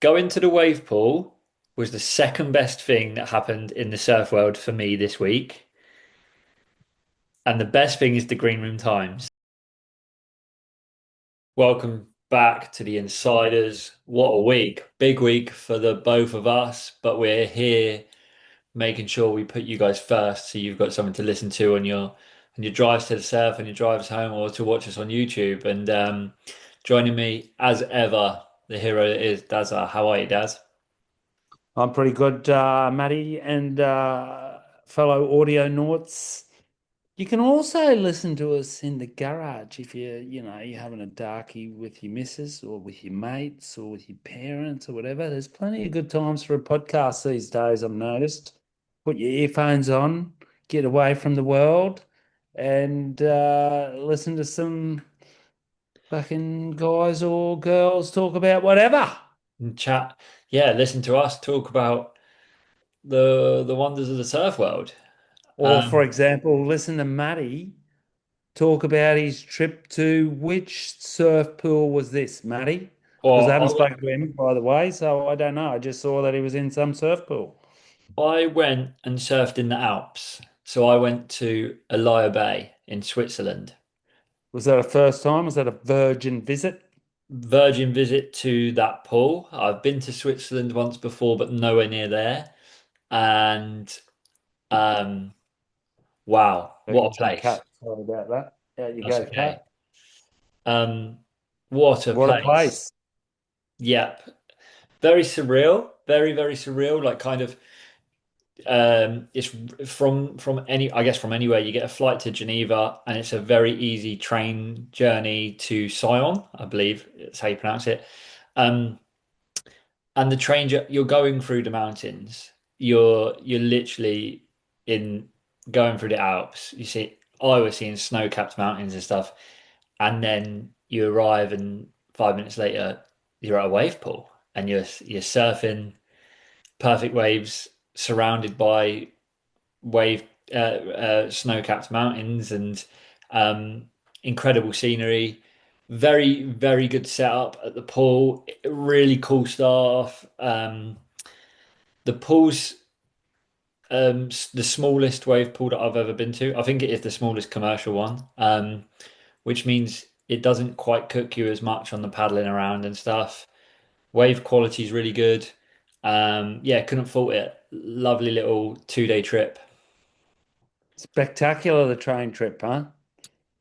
Going to the wave pool was the second best thing that happened in the surf world for me this week. And the best thing is the Green Room Times. Welcome back to the Insiders. What a week. Big week for the both of us, but we're here making sure we put you guys first so you've got something to listen to on your drives to the surf and your drives home or to watch us on YouTube. And joining me as ever, the hero that is Dazza. How are you, Daz? I'm pretty good, Matty, and fellow audio nauts. You can also listen to us in the garage if you're having a darkie with your missus or with your mates or with your parents or whatever. There's plenty of good times for a podcast these days, I've noticed. Put your earphones on, get away from the world, and listen to some fucking guys or girls talk about whatever. And chat. Yeah, listen to us talk about the wonders of the surf world. Or, for Um, example, listen to Matty talk about his trip to which surf pool was this, Matty? Because I or haven't spoken to him, by the way, so I don't know. I just saw that he was in some surf pool. I went and surfed in the Alps. So I went to Elia Bay in Switzerland. Was that a first time? Was that a virgin visit? Virgin visit to that pool. I've been to Switzerland once before, but nowhere near there. And um, wow, You're what a getting some place! cut. Sorry about that. Out you That's go, okay. cut. Um, what a What a place! place. Yep, very surreal, very surreal. Like kind of it's from any, I guess from anywhere. You get a flight to Geneva, and it's a very easy train journey to Sion, I believe that's how you pronounce it. Um, and the you're going through the mountains. You're literally in going through the Alps. You see, I was seeing snow-capped mountains and stuff, and then you arrive, and 5 minutes later, you're at a wave pool, and you're surfing perfect waves, surrounded by wave snow-capped mountains and um, incredible scenery. Very good setup at the pool. Really cool staff. The pool's the smallest wave pool that I've ever been to. I think it is the smallest commercial one, which means it doesn't quite cook you as much on the paddling around and stuff. Wave quality is really good. Yeah, couldn't fault it. Lovely little 2 day trip. Spectacular, the train trip, huh?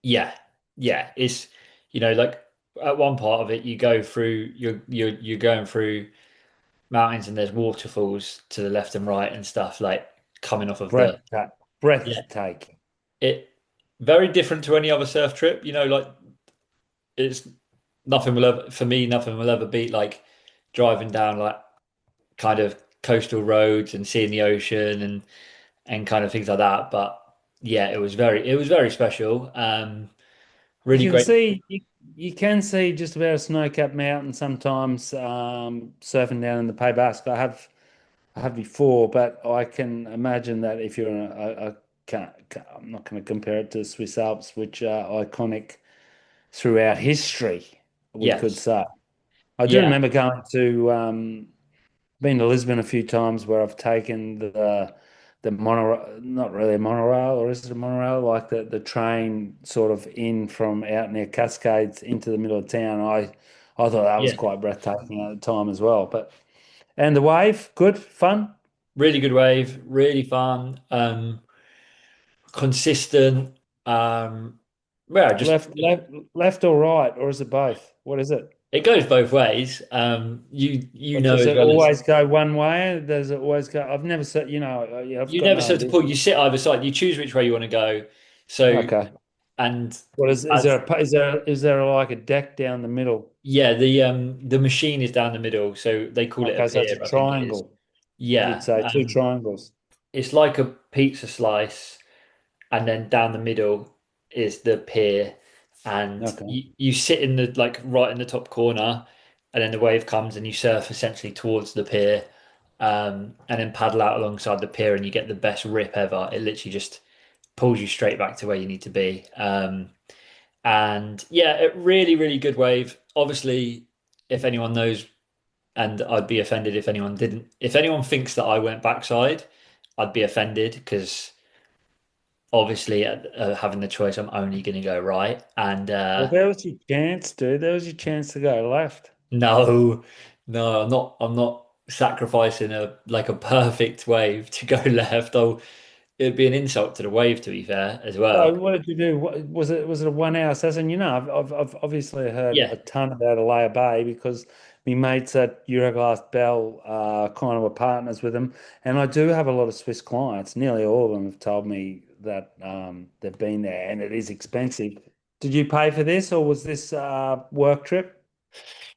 Yeah, yeah. It's like at one part of it, you go through you're going through mountains and there's waterfalls to the left and right and stuff like coming off of the Breathtaking. yeah. Breathtaking. It very different to any other surf trip. Like it's nothing will ever for me, nothing will ever beat like driving down like kind of coastal roads and seeing the ocean and kind of things like that. But yeah, it was very special. You Really can great. see you can see just about a snow-capped mountain sometimes surfing down in the Pay Basque. I have before, but I can imagine that if you're in I'm not going to compare it to the Swiss Alps, which are iconic throughout history, we could Yes. say. I do Yeah. remember going to been to Lisbon a few times where I've taken the monorail, not really a monorail, or is it a monorail? Like the train sort of in from out near Cascades into the middle of town. I thought that was Yeah. quite breathtaking at the time as well. But and the wave, good, fun, Really good wave, really fun, consistent. Yeah, just left or right, or is it both? What is it? it goes both ways. You Or know does as it well as always go one way? Does it always go? I've never said, yeah, I've you got never no said to idea. pull. You sit either side. You choose which way you want to go. So Okay. and What is as there is there like a deck down the middle? yeah, the machine is down the middle, so they call it a Okay, so it's pier. a I think it is. triangle. You'd Yeah, say two triangles. it's like a pizza slice, and then down the middle is the pier, and Okay. you sit in the like right in the top corner, and then the wave comes and you surf essentially towards the pier, and then paddle out alongside the pier, and you get the best rip ever. It literally just pulls you straight back to where you need to be. And yeah, a really good wave. Obviously, if anyone knows and I'd be offended if anyone didn't. If anyone thinks that I went backside, I'd be offended because obviously having the choice, I'm only going to go right. And Well, there was your chance, dude. There was your chance to go left. no, no, I'm not sacrificing a perfect wave to go left. It'd be an insult to the wave, to be fair, as well. So what did you do? Was it a 1 hour session? I've obviously heard Yeah, a ton about Alaya Bay because my mates at Euroglass Bell kind of were partners with them, and I do have a lot of Swiss clients. Nearly all of them have told me that they've been there, and it is expensive. Did you pay for this, or was this work trip?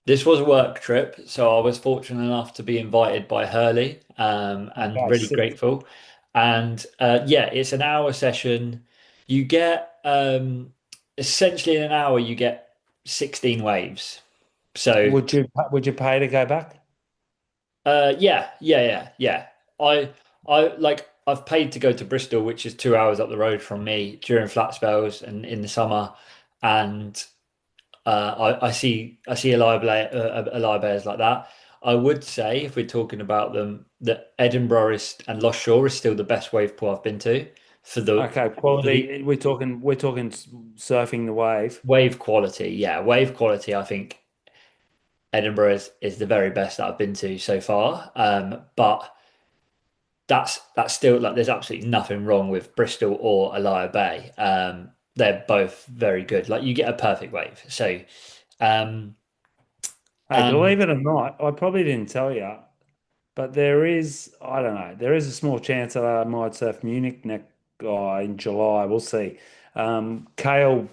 this was a work trip, so I was fortunate enough to be invited by Hurley, and Okay, really sick. grateful. And yeah, it's an hour session. You get essentially in an hour you get 16 waves. So Would you pay to go back? yeah. I've paid to go to Bristol, which is 2 hours up the road from me during flat spells and in the summer, and I see a live bears like that. I would say if we're talking about them, that Edinburgh is and Lost Shore is still the best wave pool I've been to for Okay, the quality. We're talking surfing the wave. wave quality. Yeah, wave quality. I think Edinburgh is the very best that I've been to so far. But that's still like there's absolutely nothing wrong with Bristol or Alaya Bay. They're both very good. Like you get a perfect wave. So um, Hey, and believe it or not, I probably didn't tell you, but I don't know, there is a small chance that I might surf Munich next in July. We'll see. Kale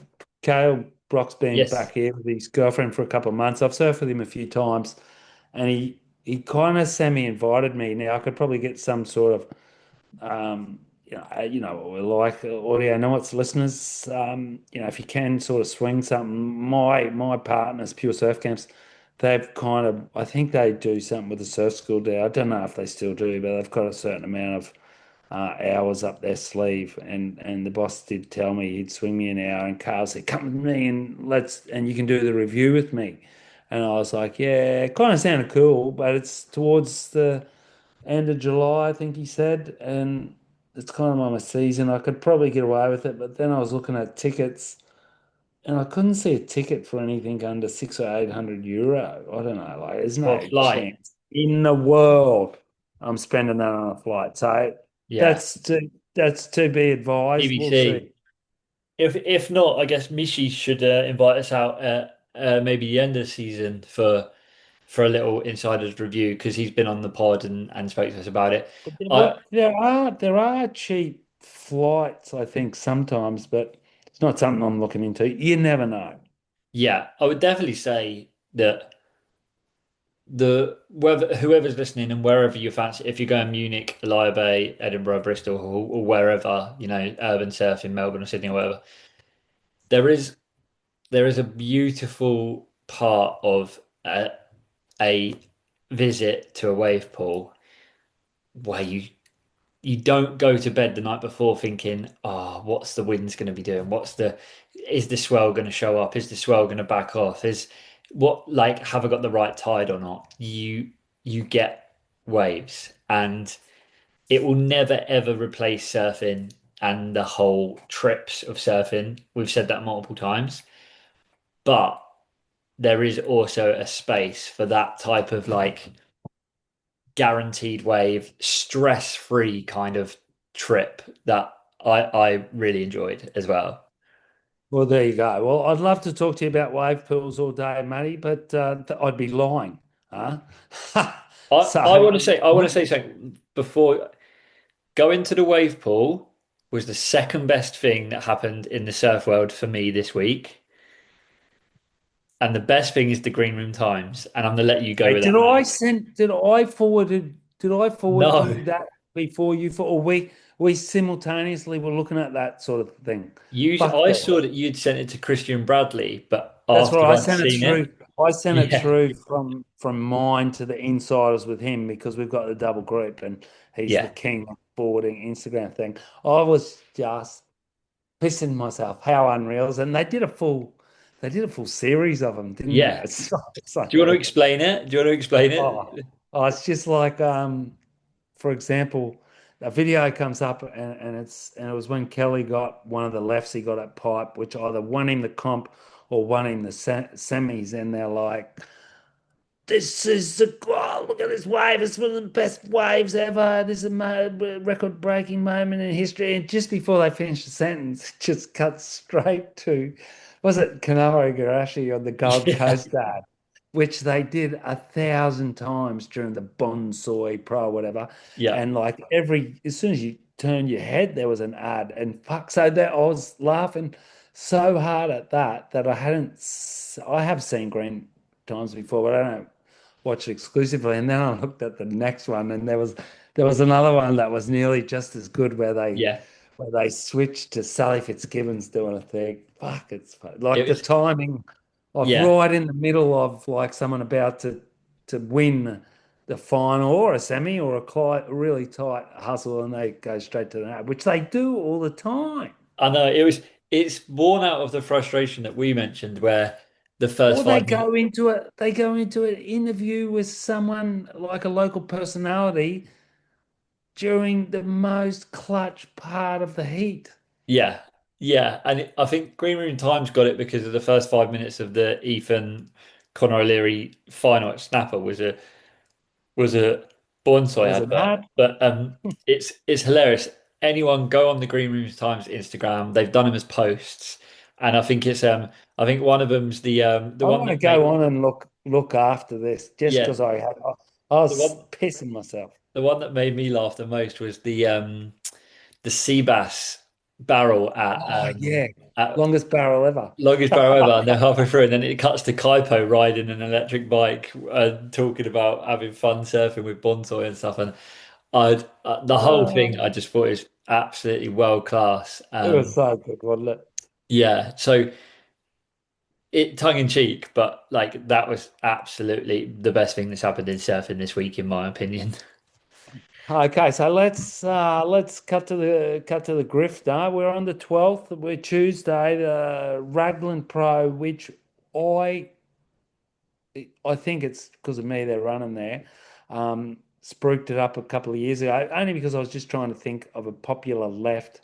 Brock's been yes. back here with his girlfriend for a couple of months. I've surfed with him a few times, and he kind of semi-invited me. Now I could probably get some sort of you know what we're like, audio notes listeners. If you can sort of swing something, my partners, Pure Surf Camps, they've kind of, I think they do something with the surf school there. I don't know if they still do, but they've got a certain amount of hours up their sleeve. And the boss did tell me he'd swing me an hour, and Carl said, "Come with me and you can do the review with me." And I was like, "Yeah, it kind of sounded cool, but it's towards the end of July, I think he said, and it's kind of on my season. I could probably get away with it, but then I was looking at tickets, and I couldn't see a ticket for anything under 600 or 800 euro. I don't know, like there's For a no flight. chance in the world I'm spending that on a flight. So Yeah. that's to be advised. We'll BBC. see. If not, I guess Mishi should invite us out at maybe the end of the season for a little insider's review because he's been on the pod and spoke to us about it. But I there are cheap flights, I think, sometimes, but it's not something I'm looking into. You never know. Yeah, I would definitely say that the whether whoever's listening and wherever you fancy, if you're going Munich, Alaya Bay, Edinburgh, Bristol, or wherever, urban surfing, Melbourne or Sydney or whatever, there is there is a beautiful part of a visit to a wave pool where you don't go to bed the night before thinking, oh, what's the wind's going to be doing? Is the swell going to show up? Is the swell going to back off? Have I got the right tide or not? You get waves, and it will never ever replace surfing and the whole trips of surfing. We've said that multiple times, but there is also a space for that type of guaranteed wave, stress-free kind of trip that I really enjoyed as well. Well, there you go. Well, I'd love to talk to you about wave pools all day, Matty, but I'd be lying, huh? I So, want to say I want to say something before going to the wave pool was the second best thing that happened in the surf world for me this week. And the best thing is the Green Room Times. And I'm gonna let you go hey, with that now. did I forward No, you that before or we simultaneously were looking at that sort of thing? Fuck I that. saw that you'd sent it to Christian Bradley, but That's right. after I'd seen it, I sent it yeah, through from mine to the insiders with him because we've got the double group and he's the yeah. king of forwarding Instagram thing. I was just pissing myself. How unreal. And they did a full. They did a full series of them, didn't they? Yeah. It's like, Do you want to explain it? Do you want to explain oh, it? oh, it's just like for example, a video comes up and it was when Kelly got one of the lefts he got at pipe, which either won him the comp or won him the semis, and they're like, this is the oh, look at this wave. It's one of the best waves ever. This is a record-breaking moment in history. And just before they finish the sentence, it just cuts straight to, was it Kanoa Igarashi on the Gold Yeah. Coast ad, which they did 1,000 times during the Bonsai Pro, whatever. Yeah. And like as soon as you turn your head, there was an ad. And fuck, so that I was laughing so hard at that I have seen Green times before, but I don't watch it exclusively. And then I looked at the next one, and there was another one that was nearly just as good Yeah. where they switched to Sally Fitzgibbons doing a thing. Fuck, it's It like the was, timing of yeah. right in the middle of like someone about to win the final or a semi or a really tight hustle, and they go straight to that, which they do all the time. I know it's born out of the frustration that we mentioned where the first Or they 5 minutes. go into an interview with someone like a local personality during the most clutch part of the heat. Yeah. Yeah. And I think Green Room Times got it because of the first 5 minutes of the Ethan Conor O'Leary final at Snapper was a It bonsai was an advert. ad. But it's hilarious. Anyone go on the Green Room Times Instagram. They've done them as posts. And I think one of them's the I one want to that made go on and look after this just yeah, because I the was one pissing myself. the one that made me laugh the most was the sea bass barrel Oh yeah, at longest barrel ever. longest barrel ever, and they're halfway through, and then it cuts to Kaipo riding an electric bike and talking about having fun surfing with bonsai and stuff. And the whole thing I Oh, just thought is absolutely world class. it was so good, wasn't it? Yeah, so it tongue in cheek, but like that was absolutely the best thing that's happened in surfing this week, in my opinion. Okay, so let's cut to the grifter. We're on the 12th. We're Tuesday, the Raglan Pro, which I I think it's because of me they're running there. Spruiked it up a couple of years ago, only because I was just trying to think of a popular left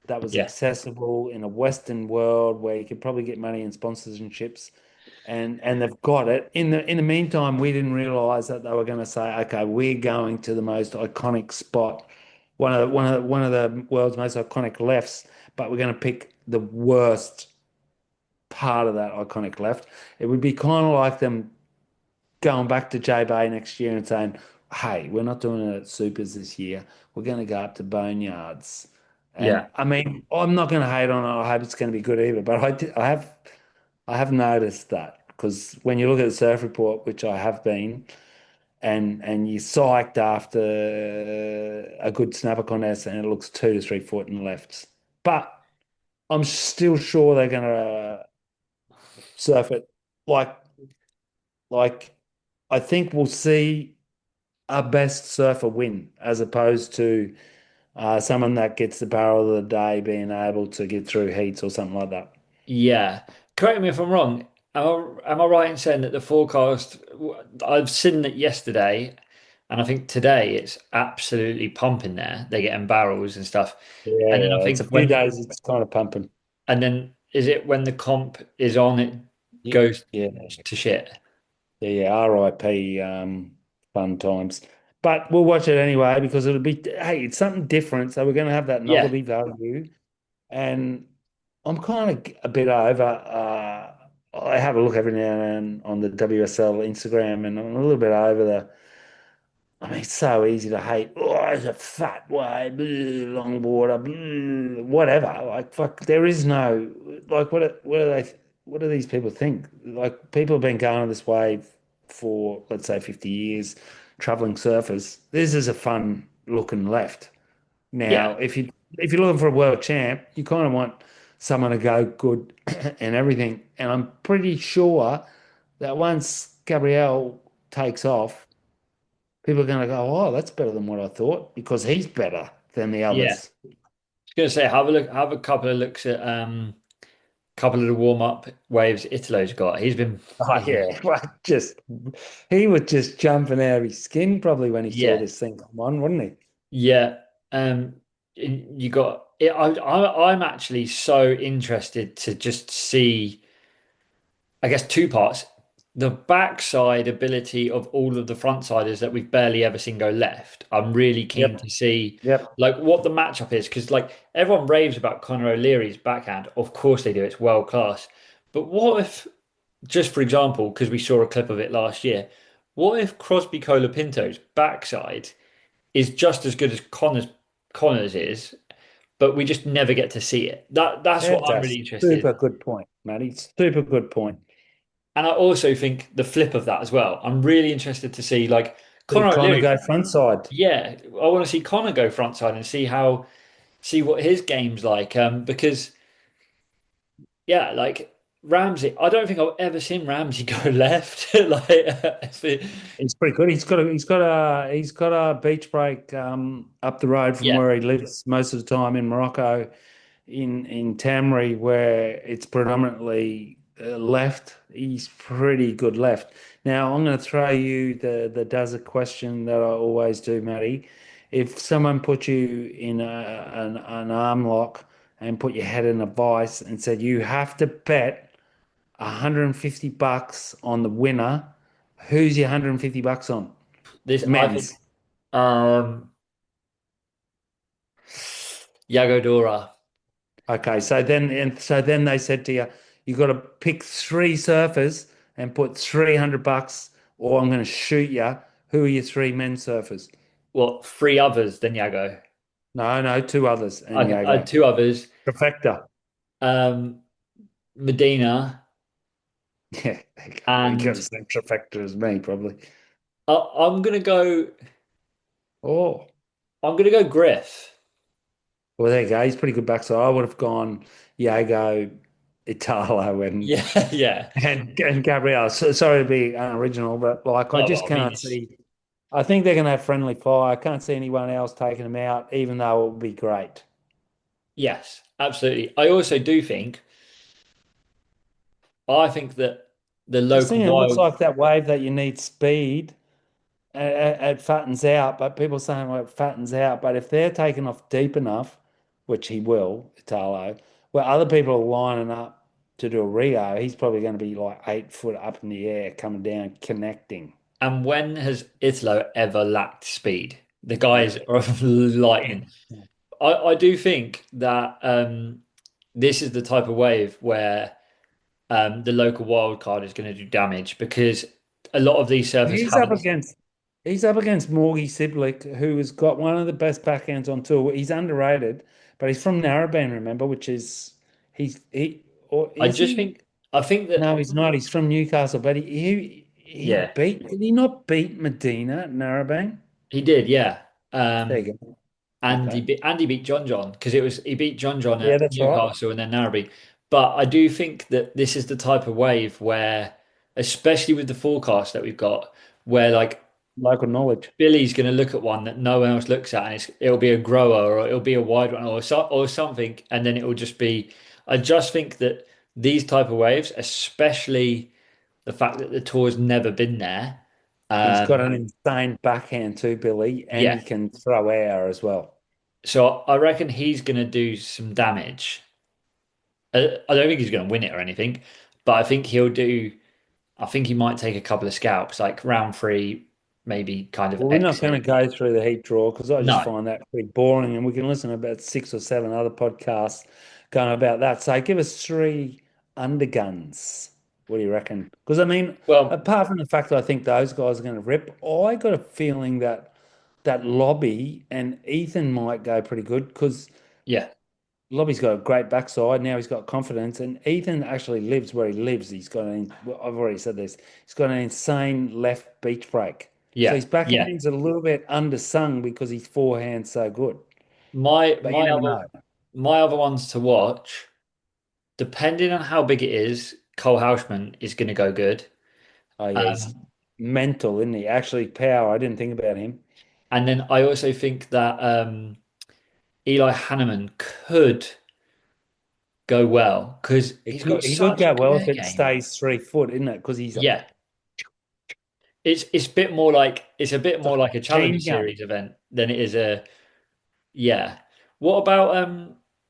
that was Yeah, accessible in a Western world where you could probably get money and sponsorships, and they've got it. In the meantime, we didn't realize that they were going to say, okay, we're going to the most iconic spot, one of the world's most iconic lefts, but we're going to pick the worst part of that iconic left. It would be kind of like them going back to J Bay next year and saying, hey, we're not doing it at Supers this year. We're going to go up to Boneyards. yeah, And I mean, I'm not going to hate on it. I hope it's going to be good either. But I have noticed that because when you look at the surf report, which I have been, and you're psyched after a good snapper contest, and it looks 2 to 3 foot in the lefts. But I'm still sure they're going to surf it like like I think we'll see a best surfer win as opposed to someone that gets the barrel of the day being able to get through heats or something like that. yeah. Correct me if I'm wrong. Am I right in saying that the forecast? I've seen it yesterday, and I think today it's absolutely pumping there. They're getting barrels and stuff, and then I Yeah, it's a think few days. It's kind of pumping. and then is it when the comp is on, it Yeah, goes yeah, to shit? yeah. RIP. Fun times. But we'll watch it anyway because it'll be. Hey, it's something different. So we're going to have that Yeah, novelty value, and I'm kind of a bit over. I have a look every now and then on the WSL Instagram, and I'm a little bit over the. I mean, it's so easy to hate. Oh, it's a fat way, long water, whatever. Like, fuck, there is no like. What do these people think? Like, people have been going this way for let's say 50 years, traveling surfers. This is a fun looking left. Now, yeah, if you're looking for a world champ, you kind of want someone to go good and everything. And I'm pretty sure that once Gabrielle takes off, people are going to go, "Oh, that's better than what I thought," because he's better than the yeah. others. I was gonna say have a look, have a couple of looks at couple of the warm-up waves Italo's got. He's been, Oh yeah, well, just he was just jumping out of his skin probably when he saw yeah, this thing come on, wasn't he? yeah. You got it. I'm actually so interested to just see. I guess two parts. The backside ability of all of the frontsiders that we've barely ever seen go left. I'm really keen Yep, to see yep. like what the matchup is because like everyone raves about Conor O'Leary's backhand. Of course they do. It's world class. But what if, just for example, because we saw a clip of it last year, what if Crosby Colapinto's backside is just as good as Connor's is, but we just never get to see it? That's what That's I'm a really interested. super good point, Matty. Super good point. And I also think the flip of that as well. I'm really interested to see like See Conor Connor O'Leary. go front side. Yeah, I want to see Conor go frontside and see what his game's like. Because yeah, like Ramsey, I don't think I've ever seen Ramsey go left. Like, He's pretty good. He's got a beach break up the road from yeah, where he lives most of the time in Morocco, in Tamri, where it's predominantly left. He's pretty good left. Now I'm going to throw you the does a question that I always do, Matty. If someone put you in an arm lock and put your head in a vice and said you have to bet $150 on the winner. Who's your 150 bucks on? this I think Men's. um Yago Dora. Okay, so then they said to you, you got to pick three surfers and put 300 bucks, or I'm going to shoot you. Who are your three men surfers? What three others than Yago? No, no, two others and I had Yago. two others. Trifecta. Um, Medina Yeah, there you go. You got the and same trifecta as me, probably. I'm gonna go. Oh, I'm gonna go Griff. well, there you go. He's pretty good backside. I would have gone Yago, Italo, and Yeah, yeah. and Gabrielle, so, sorry to be unoriginal, but like I No, just well, I mean can't it's see. I think they're going to have friendly fire. I can't see anyone else taking them out, even though it would be great. yes, absolutely. I also do think I think that the Just local thinking, it looks wild like that wave that you need speed. It fattens out, but people saying well, it fattens out. But if they're taking off deep enough, which he will, Italo, where other people are lining up to do a Rio, he's probably going to be like 8 foot up in the air, coming down, connecting. and when has Italo ever lacked speed? The guys Yeah. are lightning. I do think that this is the type of wave where the local wild card is going to do damage because a lot of these servers He's up haven't. against he's up against Morgie Siblick, who has got one of the best backhands on tour. He's underrated, but he's from Narrabeen, remember, which is he or I is just he? think I think that No, he's not. He's from Newcastle, but he yeah, beat did he not beat Medina at Narrabeen? he did, yeah. There Um, you go. and Okay. He beat John John because it was he beat John John Yeah, at that's right. Newcastle and then Narrabee. But I do think that this is the type of wave where, especially with the forecast that we've got, where like Local knowledge. Billy's going to look at one that no one else looks at, and it'll be a grower or it'll be a wide one or something, and then it will just be. I just think that these type of waves, especially the fact that the tour's never been there, He's got um, an insane backhand too, Billy, and yeah. he can throw air as well. So I reckon he's going to do some damage. I don't think he's going to win it or anything, but I think he'll do. I think he might take a couple of scalps, like round three, maybe kind of Well, we're not going to exit. go through the heat draw because I just No, find that pretty boring, and we can listen to about 6 or 7 other podcasts going about that. So give us three underguns. What do you reckon? Because I mean, well, apart from the fact that I think those guys are going to rip, I got a feeling that Lobby and Ethan might go pretty good because yeah, Lobby's got a great backside. Now he's got confidence, and Ethan actually lives where he lives. Well, I've already said this. He's got an insane left beach break. So yeah, his yeah. backhand's a little bit undersung because his forehand's so good. My But you my never other know. my other ones to watch, depending on how big it is, Cole Houseman is going to go good. Oh yeah, he's Um, mental, isn't he? Actually, power. I didn't think about him. and then I also think that Eli Hanneman could. go well because he's got He would such go a good well if air it game. stays 3 foot, isn't it? Because he's Yeah, it's a bit more like it's a bit more like a like a Challenge machine gun. Series event than it is a yeah. What about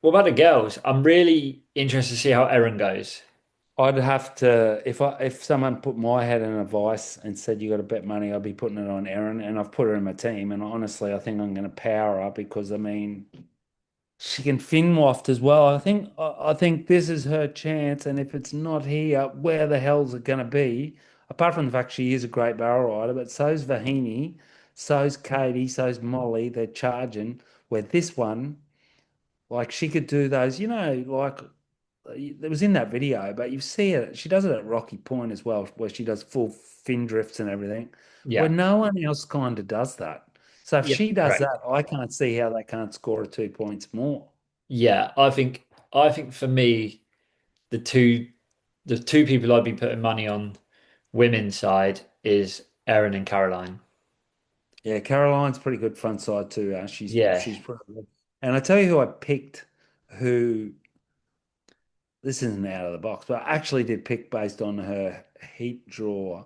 what about the girls? I'm really interested to see how Erin goes. I'd have to if someone put my head in a vice and said you got to bet money, I'd be putting it on Erin, and I've put her in my team. And honestly, I think I'm going to power her because I mean she can fin waft as well. I think this is her chance, and if it's not here, where the hell's it going to be? Apart from the fact she is a great barrel rider, but so's Vahini, so's Katie, so's Molly. They're charging. Where this one, like she could do those, like it was in that video, but you see it. She does it at Rocky Point as well, where she does full fin drifts and everything, where Yeah, no one else kind of does that. So if yeah, she does correct. that, I can't see how they can't score her 2 points more. Yeah, I think for me the two people I'd be putting money on women's side is Erin and Caroline. Yeah, Caroline's pretty good front side too. Yeah, She's pretty good. And I tell you who I picked, who this isn't out of the box, but I actually did pick based on her heat draw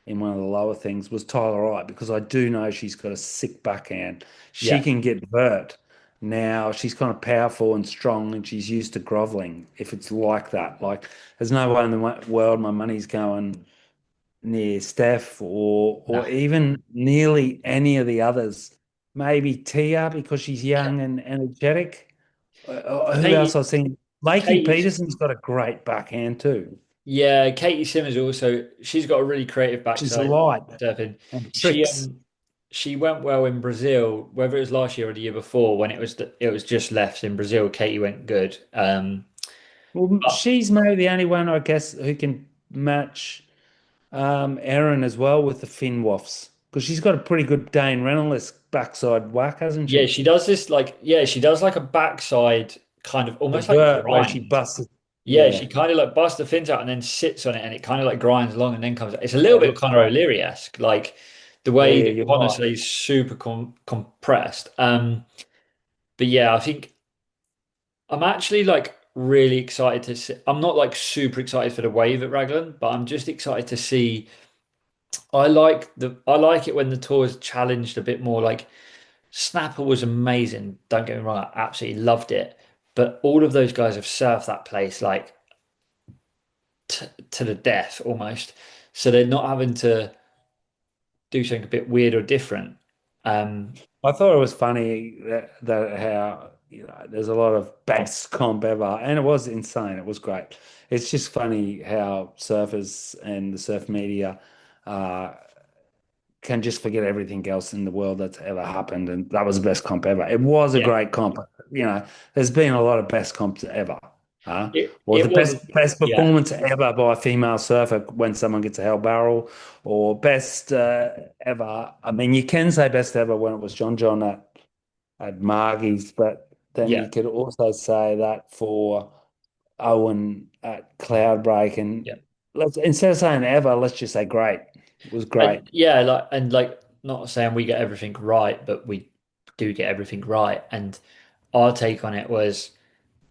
in one of the lower things was Tyler Wright because I do know she's got a sick backhand. She yeah, can get vert. Now she's kind of powerful and strong, and she's used to groveling. If it's like that, like there's no way in the world my money's going near Steph no, or even nearly any of the others. Maybe Tia because she's yeah. young and energetic. Who else Katie, I seen? Lakey Katie's Peterson's got a great backhand too. yeah, Katie Simmers also she's got a really creative She's backside light surfing. and She tricks. she went well in Brazil, whether it was last year or the year before when it was just left in Brazil. Katie went good. Well, But she's maybe the only one I guess who can match Erin as well with the fin wafts because she's got a pretty good Dane Reynolds backside whack, hasn't yeah, she? she does this like yeah, she does like a backside kind of The almost like vert where she grind. busts it. Yeah, she Yeah, kind of like busts the fins out and then sits on it and it kind of like grinds along and then comes out. It's a yeah, little it bit looks Conor great. O'Leary-esque, like the Yeah, way yeah, that you're Conor right. stays super compressed. But yeah, I think I'm actually like really excited to see. I'm not like super excited for the wave at Raglan, but I'm just excited to see. I like it when the tour is challenged a bit more. Like Snapper was amazing. Don't get me wrong, I absolutely loved it. But all of those guys have surfed that place like to the death almost. So they're not having to do something a bit weird or different. Um, I thought it was funny that how there's a lot of best comp ever, and it was insane. It was great. It's just funny how surfers and the surf media uh, can just forget everything else in the world that's ever happened, and that was the best comp ever. It was a yeah, great comp. There's been a lot of best comps ever. Was it the was best yeah, performance ever by a female surfer when someone gets a hell barrel, or best ever. I mean, you can say best ever when it was John at Margie's, but then yeah, you could also say that for Owen at Cloudbreak, and yeah. let's instead of saying ever, let's just say great. It was great. And yeah, like not saying we get everything right, but we do get everything right. And our take on it was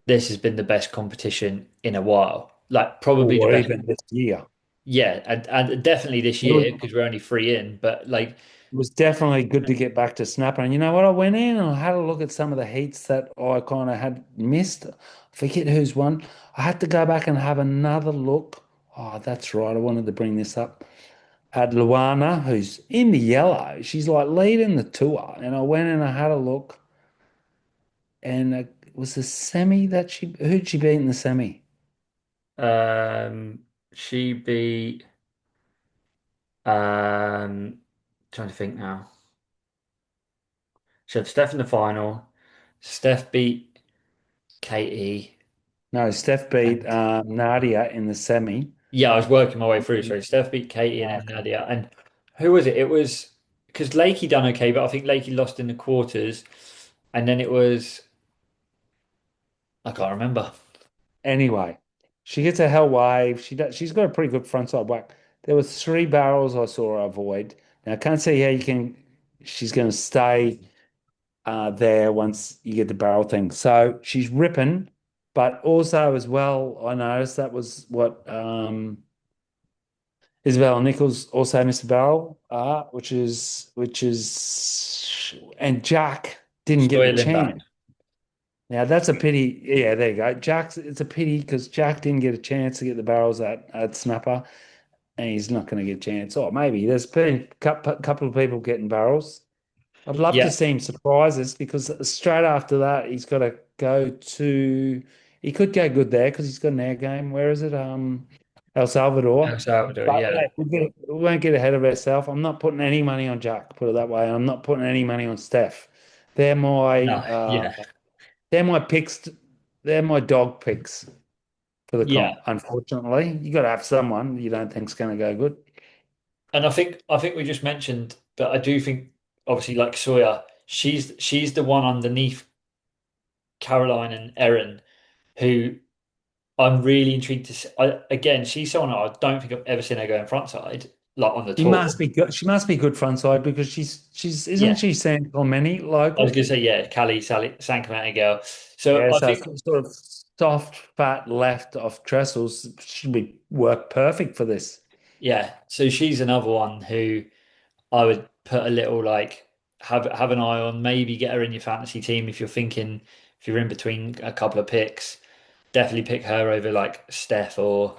this has been the best competition in a while. Like probably the Or best. even this year. Yeah, and definitely this It year was, because we're only three in. But like, it was definitely good to get back to Snapper. And you know what? I went in and I had a look at some of the heats that I kind of had missed. I forget who's won. I had to go back and have another look. Oh, that's right. I wanted to bring this up. At Luana, who's in the yellow. She's like leading the tour. And I went and I had a look. And it was the semi that who'd she beat in the semi? um, she beat trying to think now. She had Steph in the final. Steph beat Katie, No, Steph beat and Nadia in the semi. yeah, I was working my way through. So Steph beat Katie and then Okay. Nadia. And who was it? It was because Lakey done okay, but I think Lakey lost in the quarters. And then it was I can't remember. Anyway, she gets a hell wave. She's got a pretty good frontside whack. There were 3 barrels I saw her avoid. Now I can't see how you can. She's going to stay there once you get the barrel thing. So she's ripping, But also as well, I noticed that was what Isabel Nichols also missed a barrel, and Jack didn't get the Soil back. chance. Now that's a pity. Yeah, there you go. It's a pity because Jack didn't get a chance to get the barrels at Snapper, and he's not going to get a chance. Or maybe there's been a couple of people getting barrels. I'd love to Yeah, see him surprise us because straight after that he's got to go to. He could go good there because he's got an air game. Where is it? El El Salvador. Salvador. But Yeah, we won't get ahead of ourselves. I'm not putting any money on Jack. Put it that way. I'm not putting any money on Steph. They're my no, yeah, they're my picks. They're my dog picks for the yeah. comp. Unfortunately, you got to have someone you don't think's going to go good. And I think we just mentioned, but I do think obviously like Sawyer, she's the one underneath Caroline and Erin who I'm really intrigued to see. Again, she's someone I don't think I've ever seen her go in frontside like on the She tour. must be good. She must be good front side because she's isn't Yeah, she San Clemente I was local? gonna say yeah, Callie, Sally, San Clemente girl. So Yeah, I so think sort of soft, fat left of trestles should be work perfect for this. yeah, so she's another one who I would put a little like have an eye on. Maybe get her in your fantasy team if you're thinking if you're in between a couple of picks. Definitely pick her over like Steph or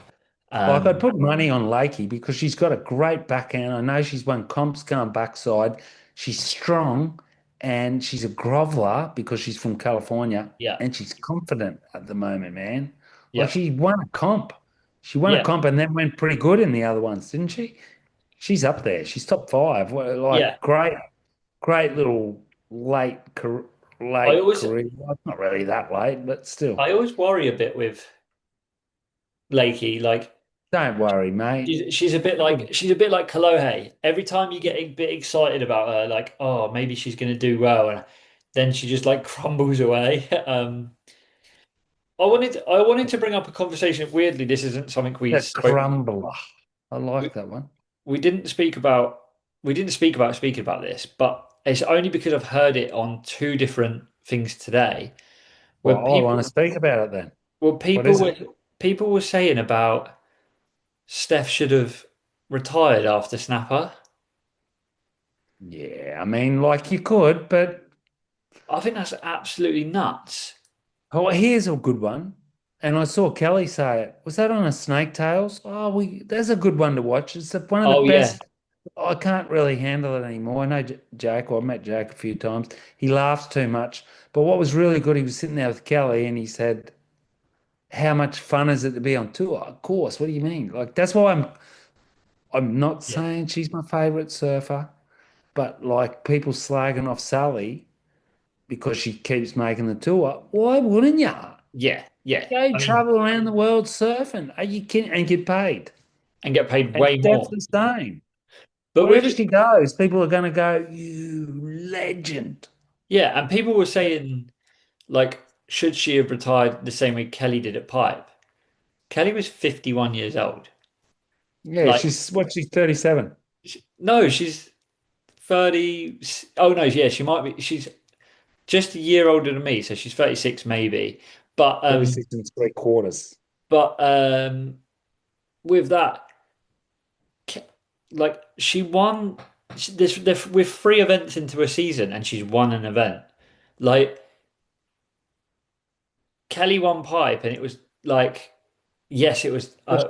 Like I'd um put money on Lakey because she's got a great backhand. I know she's won comps going backside. She's strong and she's a groveler because she's from California yeah, and she's confident at the moment, man. Like yeah, she won a comp. She won a yeah, comp and then went pretty good in the other ones, didn't she? She's up there. She's top five. yeah. Like great little I late always career. Well, it's not really that late, but still. I always worry a bit with Lakey. Like Don't worry, mate. she's a bit like Kalohe. Every time you get a bit excited about her, like, oh, maybe she's gonna do well, and then she just like crumbles away. I wanted to bring up a conversation. Weirdly, this isn't something we A spoke. crumbler. I We, like that one. we didn't speak about. We didn't speak about speaking about this, but it's only because I've heard it on two different things today, where Well, I want to people, speak about it then. well, What people is it? were people were saying about Steph should have retired after Snapper. Yeah, I mean, like you could, but I think that's absolutely nuts. oh, here's a good one. And I saw Kelly say it. Was that on a Snake Tales? Oh, we there's a good one to watch. It's one of the Oh yeah, best. I can't really handle it anymore. I know Jake, well, I met Jake a few times. He laughs too much. But what was really good, he was sitting there with Kelly and he said, how much fun is it to be on tour? Of course. What do you mean? Like that's why I'm not yeah, saying she's my favorite surfer, but like people slagging off Sally because she keeps making the tour. Why wouldn't you? yeah, yeah. Go I mean, travel around the world surfing. Are you kidding? And get paid. and get paid And way Steph's more. the same. But we're Wherever just she goes, people are going to go, you legend. yeah, and people were saying like, should she have retired the same way Kelly did at Pipe? Kelly was 51 years old. Yeah, Like, she's 37, no, she's 30. Oh no, yeah, she might be. She's just a year older than me, so she's 36 maybe. But 36 and three quarters. but with that, Ke- like she won this with three events into a season, and she's won an event. Like Kelly won Pipe, and it was like, yes, it was. Well,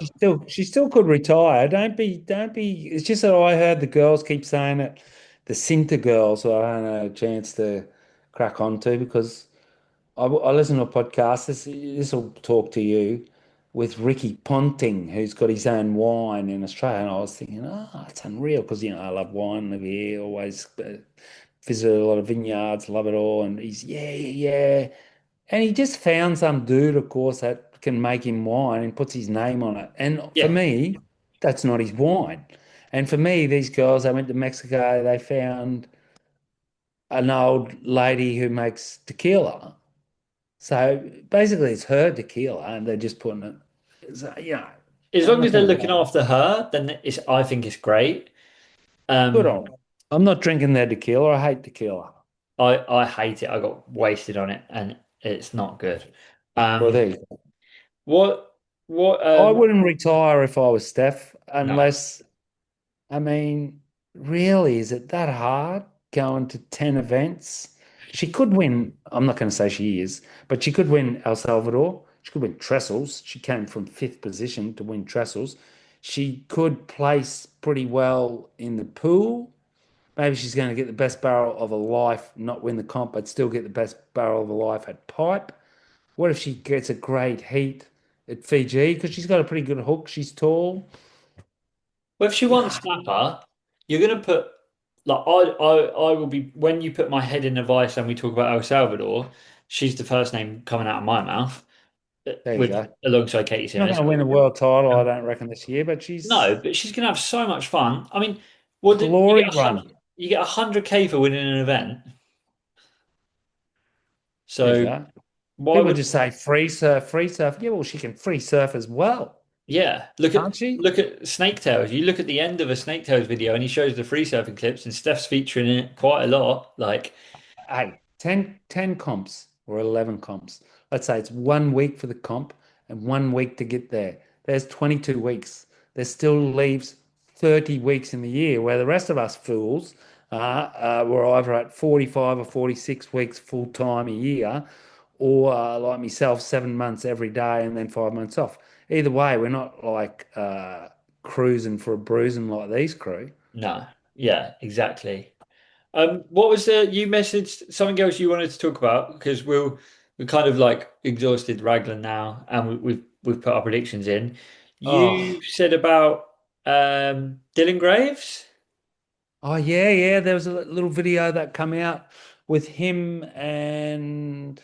she still could retire. Don't be. It's just that I heard the girls keep saying it, the Cinta girls, who I haven't had a chance to crack on to because I listen to a podcast. This will talk to you with Ricky Ponting, who's got his own wine in Australia. And I was thinking, oh, it's unreal because I love wine, live here, always visit a lot of vineyards, love it all. And he's yeah. And he just found some dude, of course, that can make him wine and puts his name on it. And for Yeah, me, that's not his wine. And for me, these girls, they went to Mexico, they found an old lady who makes tequila. So basically, it's her tequila, and they're just putting it. So, as I'm long not as they're going to looking go. after her, then I think it's great. Good Um, on. I'm not drinking their tequila. I hate tequila. I hate it. I got wasted on it, and it's not good. Well, Um, there you go. what what I wouldn't retire if I was Steph, no. unless, I mean, really, is it that hard going to 10 events? She could win, I'm not going to say she is, but she could win El Salvador. She could win Trestles. She came from fifth position to win Trestles. She could place pretty well in the pool. Maybe she's going to get the best barrel of her life, not win the comp, but still get the best barrel of her life at pipe. What if she gets a great heat at Fiji? Because she's got a pretty good hook. She's tall. Well, if she wants snapper, you're gonna put like I will be when you put my head in a vice and we talk about El Salvador, she's the first name coming out of my mouth There you with go. alongside Katie She's not Simmons. going to win a world title, I Um, don't reckon, this year, but no, she's but she's gonna have so much fun. I mean, what did you glory get run. you get 100K for winning an event? There you So go. why People would just say free surf, free surf. Yeah, well, she can free surf as well, yeah, can't she? look at Snake Tails. You look at the end of a Snake Tails video and he shows the free surfing clips and Steph's featuring it quite a lot. Like, Hey, 10 comps or 11 comps. Let's say it's 1 week for the comp and 1 week to get there. There's 22 weeks. There still leaves 30 weeks in the year where the rest of us fools were either at 45 or 46 weeks full time a year, or like myself, 7 months every day and then 5 months off. Either way, we're not like cruising for a bruising like these crew. no, yeah, exactly. What was the you messaged something else you wanted to talk about? Because we're kind of like exhausted Raglan now, and we've put our predictions in. Oh, You said about Dylan Graves. Oh yeah, yeah. There was a little video that come out with him and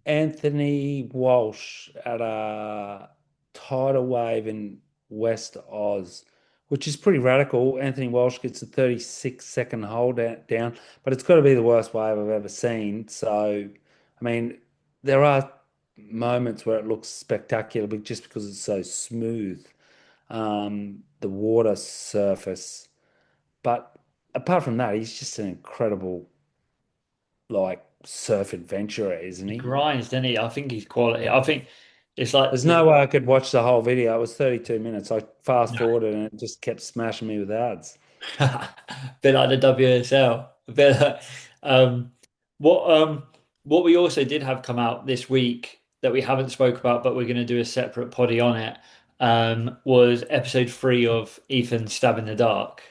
Anthony Walsh at a tidal wave in West Oz, which is pretty radical. Anthony Walsh gets a 36-second hold down, but it's got to be the worst wave I've ever seen. So, I mean, there are moments where it looks spectacular, but just because it's so smooth, the water surface. But apart from that, he's just an incredible like surf adventurer, isn't He he? grinds, doesn't he? I think he's quality. I think it's like There's no way I could watch the whole video. It was 32 minutes. I fast forwarded and it just kept smashing me with ads. a bit like the WSL. A bit like, um, what um, what we also did have come out this week that we haven't spoke about, but we're going to do a separate poddy on it. Was episode 3 of Ethan Stab in the Dark.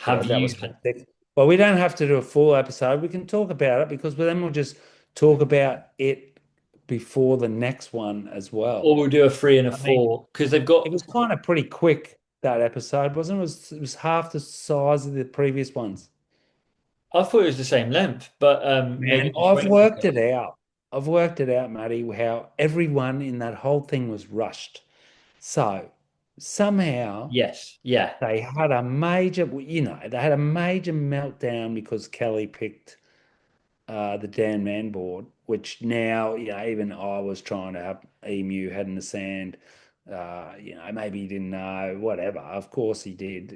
Yeah, Have that you? was hectic. Well, we don't have to do a full episode. We can talk about it because then we'll just talk about it before the next one as Or well. we'll do a 3 and a I mean, 4 because they've it got. was kind of pretty quick that episode, wasn't it? It was half the size of the previous ones. I thought it was the same length, but maybe Man, just I've waiting for worked it. it out. I've worked it out, Matty, how everyone in that whole thing was rushed. So somehow Yes, yeah, they had a major, they had a major meltdown because Kelly picked the Dan Man board, which now, even I was trying to have Emu head in the sand. Maybe he didn't know, whatever. Of course he did.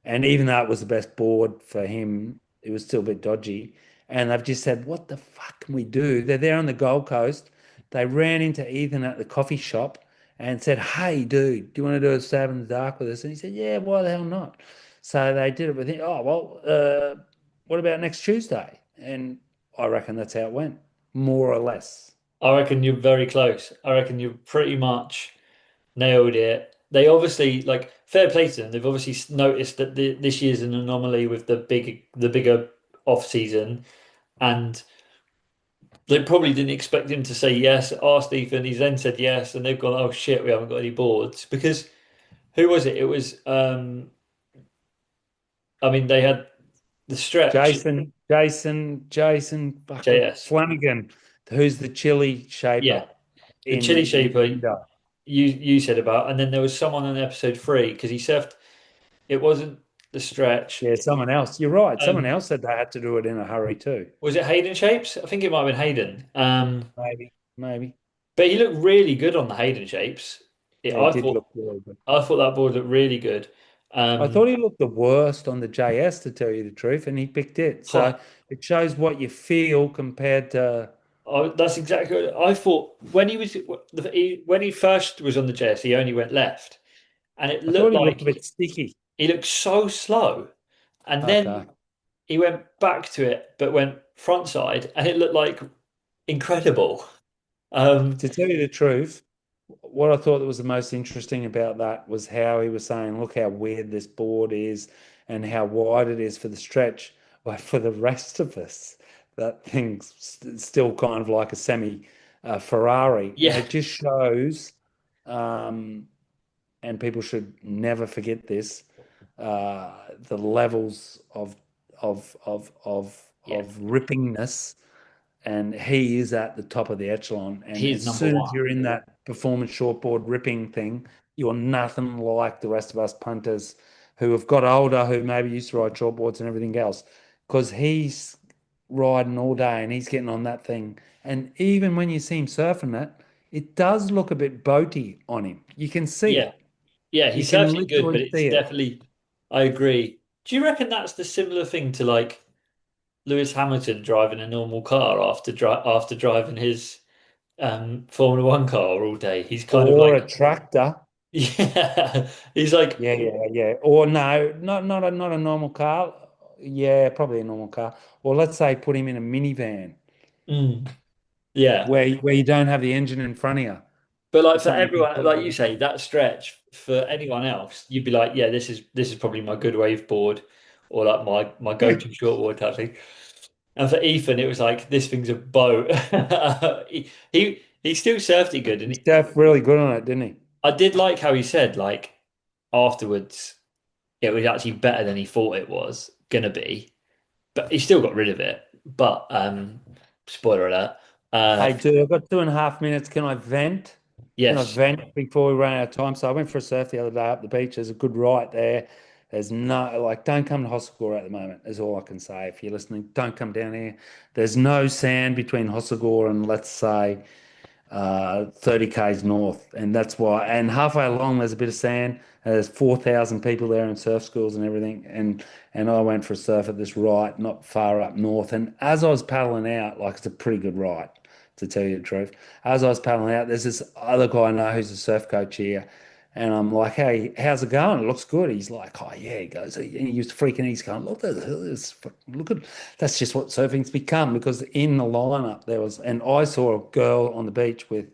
And even though it was the best board for him, it was still a bit dodgy. And they've just said, what the fuck can we do? They're there on the Gold Coast. They ran into Ethan at the coffee shop and said, hey, dude, do you want to do a stab in the dark with us? And he said, yeah, why the hell not? So they did it with him. Oh, well, what about next Tuesday? And I reckon that's how it went, more or less. I reckon you're very close. I reckon you pretty much nailed it. They obviously like fair play to them. They've obviously noticed that this year's an anomaly with the bigger off season, and they probably didn't expect him to say yes. Asked Ethan, he's then said yes, and they've gone, oh shit, we haven't got any boards because who was it? It was I mean they had the stretch Jason fucking JS. Flanagan, who's the chili Yeah, shaper the chili in shaper Indo. you said about, and then there was someone on episode 3 because he surfed. It wasn't the stretch. Yeah, someone else. You're right. Someone Um, else said they had to do it in a hurry too. was it Hayden Shapes? I think it might have been Hayden. Maybe, maybe. But he looked really good on the Hayden Shapes. Yeah, it did look really good. I thought that board looked really good. I Um, thought he looked the worst on the JS, to tell you the truth, and he picked it. So it shows what you feel compared to. That's exactly what I thought when he was when he first was on the JS, he only went left, and it I thought looked he looked a like bit sticky. he looked so slow. And Okay. then he went back to it, but went frontside, and it looked like incredible. Um, To tell you the truth, what I thought that was the most interesting about that was how he was saying, look how weird this board is and how wide it is for the stretch. Well, for the rest of us, that thing's still kind of like a semi Ferrari. And yeah, it just shows, um, and people should never forget this, the levels yeah, of rippingness, and he is at the top of the echelon. And he's as number soon as one. you're in that performance shortboard ripping thing, you're nothing like the rest of us punters who have got older, who maybe used to ride shortboards and everything else, because he's riding all day and he's getting on that thing. And even when you see him surfing it, it does look a bit boaty on him. You can see Yeah, it. yeah, he You can surfs it good, but literally it's see it. definitely. I agree. Do you reckon that's the similar thing to like Lewis Hamilton driving a normal car after driving his Formula One car all day? He's kind of Or like, a tractor. yeah, he's like, Yeah, yeah, yeah. Or no, not a normal car. Yeah, probably a normal car. Or let's say put him in a minivan mm, yeah. where you don't have the engine in front of you. But like for Something everyone, like you completely. say, that stretch for anyone else, you'd be like, yeah, this is probably my good wave board, or like my go-to shortboard type thing. And for Ethan, it was like this thing's a boat. He still surfed it good, and He's def really good on it, didn't he? I did like how he said like afterwards it was actually better than he thought it was gonna be, but he still got rid of it. But spoiler alert. Hey, Uh, dude, I've got 2.5 minutes. Can I vent? Can I yes. vent before we run out of time? So I went for a surf the other day up the beach. There's a good right there. There's no, like, don't come to Hossegor at the moment, is all I can say. If you're listening, don't come down here. There's no sand between Hossegor and, let's say, 30 k's north, and that's why. And halfway along, there's a bit of sand. And there's 4,000 people there in surf schools and everything. And I went for a surf at this right, not far up north. And as I was paddling out, like it's a pretty good right, to tell you the truth. As I was paddling out, there's this other guy I know who's a surf coach here. And I'm like, hey, how's it going? It looks good. He's like, oh yeah. He goes, and he used to freaking. He's going, look at this. Look at that's just what surfing's become. Because in the lineup there was, and I saw a girl on the beach with,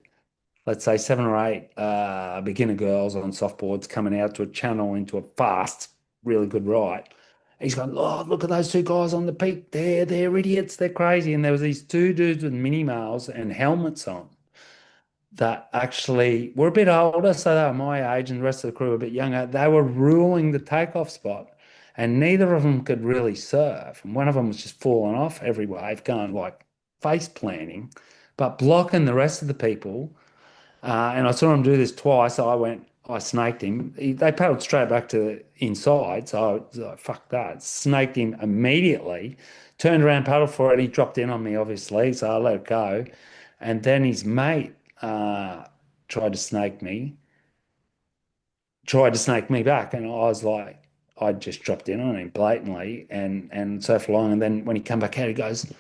let's say, 7 or 8 beginner girls on softboards coming out to a channel into a fast, really good ride. He's going, oh, look at those two guys on the peak. They're idiots. They're crazy. And there was these two dudes with mini males and helmets on that actually were a bit older, so they were my age, and the rest of the crew were a bit younger. They were ruling the takeoff spot, and neither of them could really surf. And one of them was just falling off every wave, going like face planting, but blocking the rest of the people. And I saw him do this twice. So I snaked him. They paddled straight back to the inside. So I was like, fuck that. Snaked him immediately, turned around, paddled for it. He dropped in on me, obviously. So I let it go. And then his mate tried to snake me, tried to snake me back. And I was like, I just dropped in on him blatantly and surfed along. And then when he come back out, he goes,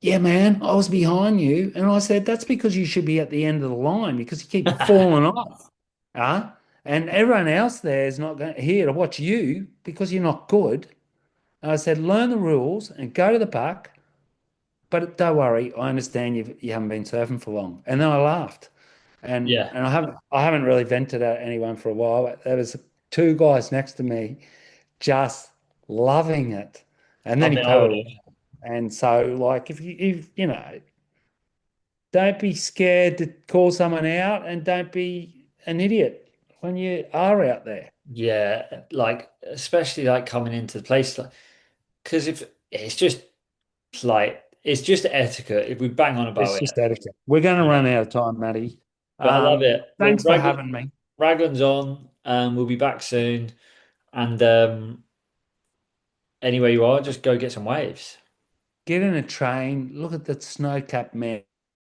yeah, man, I was behind you. And I said, that's because you should be at the end of the line because you keep falling off. Huh? And everyone else there is not going here to watch you because you're not good. And I said, learn the rules and go to the park. But don't worry, I understand you haven't been surfing for long. And then I laughed. And Yeah, and I haven't really vented at anyone for a while. But there was two guys next to me just loving it. And I then he mean, I would paddled have. away. And so, like, if you know, don't be scared to call someone out and don't be an idiot when you are out there. Yeah, like especially like coming into the place, like because if it's just like it's just etiquette. If we bang on about It's it, just etiquette. We're going to yeah. run out of time, Matty. But I love it. Well, Thanks for having me. Raglan's on. We'll be back soon. And anywhere you are, just go get some waves. Get in a train, look at the snow-capped mountains.